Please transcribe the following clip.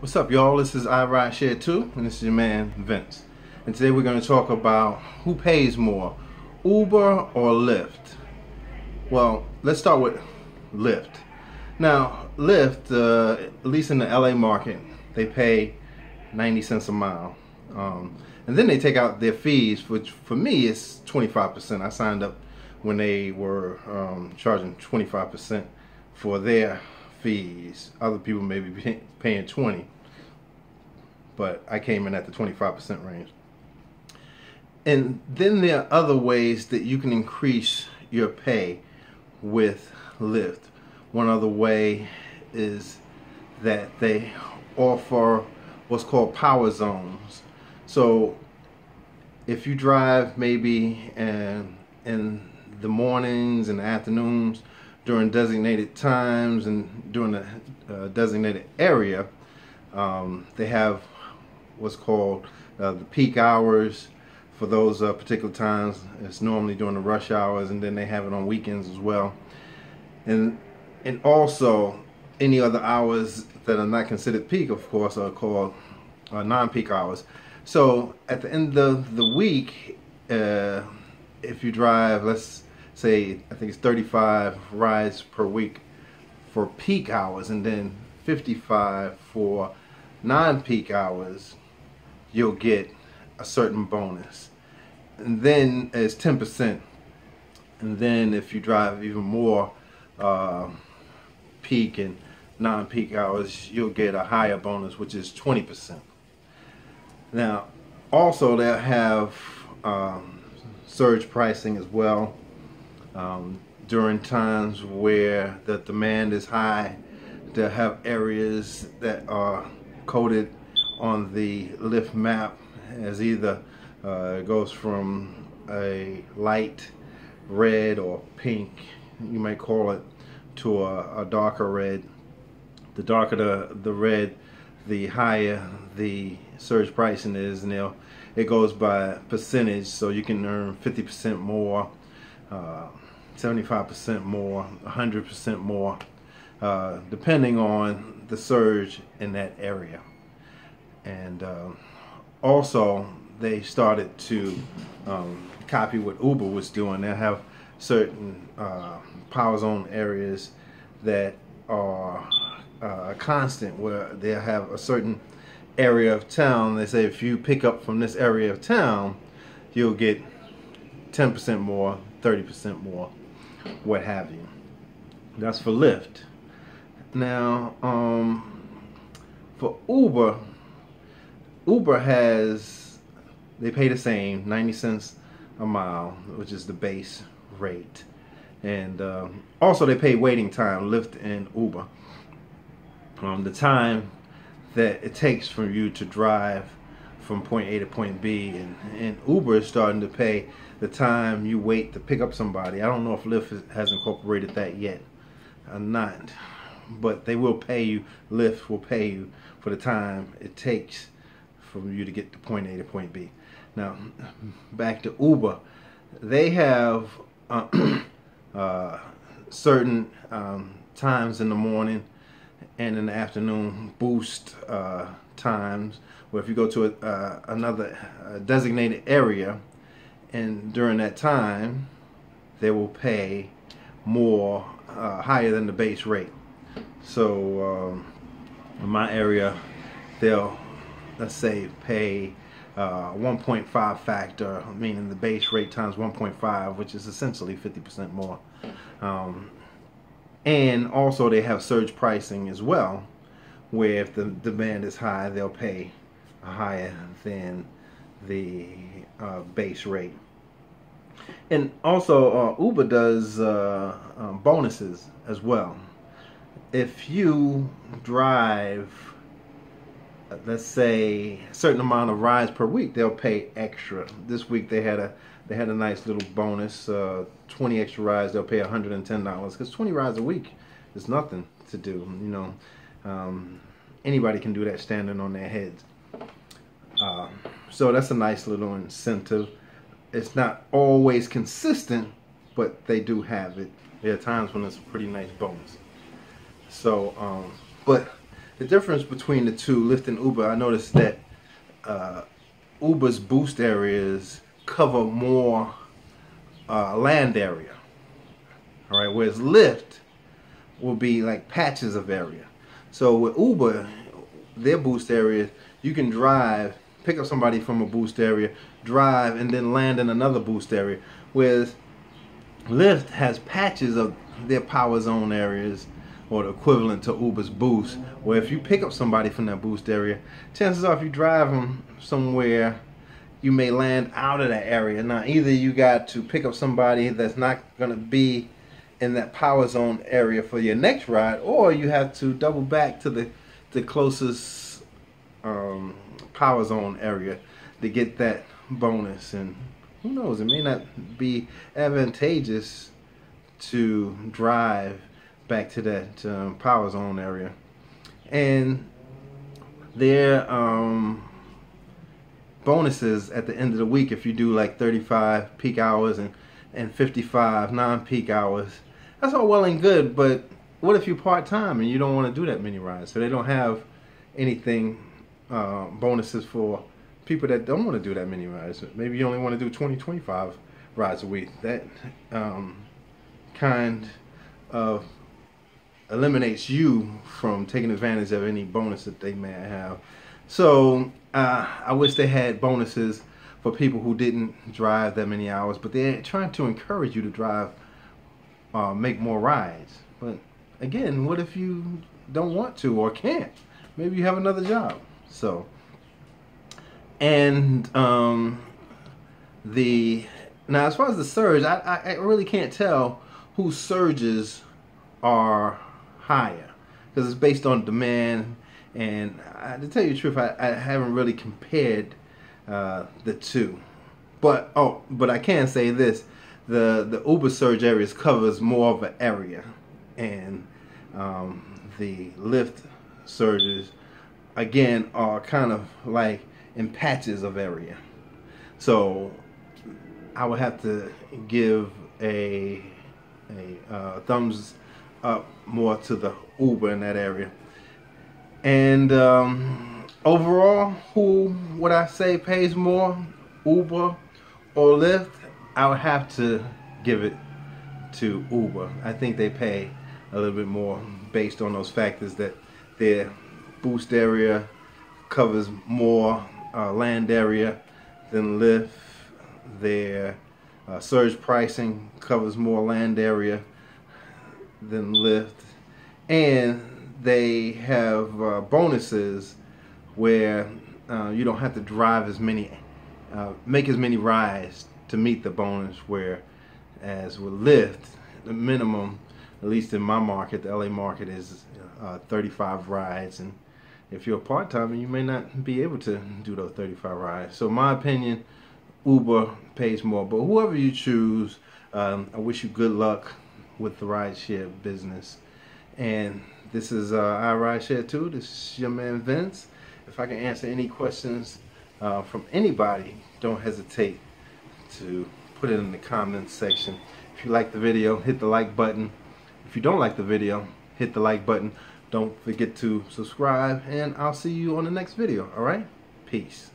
What's up, y'all? This is I Ride Share 2, and this is your man Vince. And today we're going to talk about who pays more, Uber or Lyft. Well, let's start with Lyft. Now, Lyft, at least in the LA market, they pay 90 cents a mile. And then they take out their fees, which for me is 25%. I signed up when they were charging 25% for their fees. Other people may be paying 20, but I came in at the 25% range. And then there are other ways that you can increase your pay with Lyft. One other way is that they offer what's called power zones. So if you drive maybe in the mornings and the afternoons during designated times and during a designated area, they have what's called the peak hours for those particular times. It's normally during the rush hours, and then they have it on weekends as well. And also any other hours that are not considered peak, of course, are called non-peak hours. So at the end of the week, if you drive, let's say, I think it's 35 rides per week for peak hours, and then 55 for non-peak hours, you'll get a certain bonus. And then it's 10%. And then if you drive even more peak and non-peak hours, you'll get a higher bonus, which is 20%. Now, also they'll have surge pricing as well. During times where the demand is high, they'll have areas that are coded on the Lyft map as either it goes from a light red or pink, you might call it, to a darker red. The darker the red, the higher the surge pricing is, and it goes by percentage, so you can earn 50% more, 75% more, 100% more, depending on the surge in that area. And also they started to copy what Uber was doing. They have certain power zone areas that are constant, where they have a certain area of town. They say if you pick up from this area of town, you'll get 10% more, 30% more, what have you. That's for Lyft. Now, for Uber they pay the same 90 cents a mile, which is the base rate. And also they pay waiting time, Lyft and Uber. The time that it takes for you to drive from point A to point B, and Uber is starting to pay the time you wait to pick up somebody. I don't know if Lyft has incorporated that yet or not, but they will pay you. Lyft will pay you for the time it takes for you to get to point A to point B. Now, back to Uber. They have certain times in the morning and in the afternoon boost times, where if you go to another designated area, and during that time they will pay more, higher than the base rate. So in my area, they'll, let's say, pay 1.5 factor, meaning the base rate times 1.5, which is essentially 50% more. And also they have surge pricing as well, where if the demand is high, they'll pay higher than the base rate. And also Uber does bonuses as well. If you drive, let's say, a certain amount of rides per week, they'll pay extra. This week they had a nice little bonus, 20 extra rides, they'll pay $110, because 20 rides a week is nothing to do, you know. Anybody can do that standing on their heads. So that's a nice little incentive. It's not always consistent, but they do have it. There are times when it's a pretty nice bonus. So, but the difference between the two, Lyft and Uber, I noticed that Uber's boost areas cover more land area. All right, whereas Lyft will be like patches of area. So with Uber, their boost areas, you can drive, pick up somebody from a boost area, drive, and then land in another boost area. Whereas Lyft has patches of their power zone areas, or the equivalent to Uber's boost, where if you pick up somebody from that boost area, chances are if you drive them somewhere, you may land out of that area. Now either you got to pick up somebody that's not going to be in that power zone area for your next ride, or you have to double back to the closest power zone area to get that bonus. And who knows, it may not be advantageous to drive back to that power zone area. And their bonuses at the end of the week, if you do like 35 peak hours and 55 non-peak hours, that's all well and good, but what if you're part-time and you don't want to do that many rides? So they don't have anything, bonuses for people that don't want to do that many rides. Maybe you only want to do 20, 25 rides a week. That kind of eliminates you from taking advantage of any bonus that they may have. So I wish they had bonuses for people who didn't drive that many hours, but they're trying to encourage you to drive, make more rides. But again, what if you don't want to or can't? Maybe you have another job. So, and now as far as the surge, I really can't tell whose surges are higher, because it's based on demand. And to tell you the truth, I haven't really compared the two. But I can say this: the Uber surge areas covers more of an area, and the Lyft surges again are kind of like in patches of area. So I would have to give a thumbs up more to the Uber in that area. And overall, who would I say pays more, Uber or Lyft? I would have to give it to Uber. I think they pay a little bit more based on those factors, that their boost area covers more land area than Lyft. Their surge pricing covers more land area than Lyft. And they have bonuses where you don't have to drive as many, make as many rides to meet the bonus, whereas with Lyft, the minimum, at least in my market, the LA market, is 35 rides. And if you're a part-timer, you may not be able to do those 35 rides. So in my opinion, Uber pays more. But whoever you choose, I wish you good luck with the rideshare business. And this is I Ride Share Too. This is your man Vince. If I can answer any questions from anybody, don't hesitate to put it in the comments section. If you like the video, hit the like button. If you don't like the video, hit the like button. Don't forget to subscribe, and I'll see you on the next video. Alright? Peace.